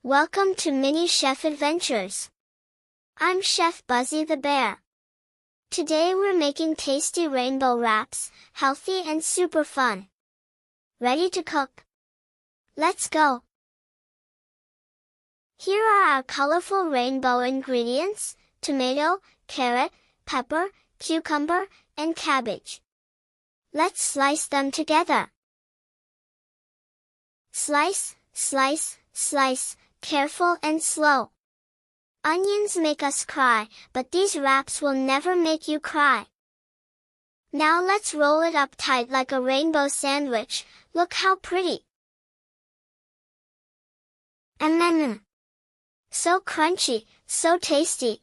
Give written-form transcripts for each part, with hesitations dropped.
Welcome to Mini Chef Adventures. I'm Chef Buzzy the Bear. Today we're making tasty rainbow wraps, healthy and super fun. Ready to cook? Let's go! Here are our colorful rainbow ingredients: tomato, carrot, pepper, cucumber, and cabbage. Let's slice them together. Slice, slice, slice, careful and slow. Onions make us cry, but these wraps will never make you cry. Now let's roll it up tight like a rainbow sandwich. Look how pretty! So crunchy, so tasty.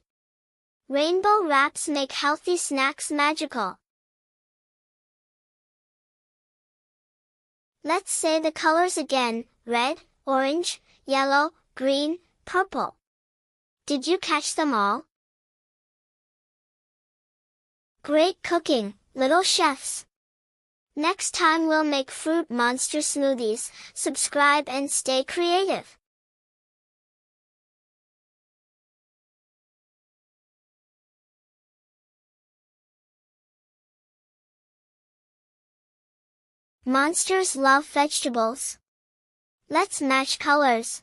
Rainbow wraps make healthy snacks magical. Let's say the colors again: red, orange, yellow, green, purple. Did you catch them all? Great cooking, little chefs! Next time we'll make fruit monster smoothies. Subscribe and stay creative. Monsters love vegetables. Let's match colors.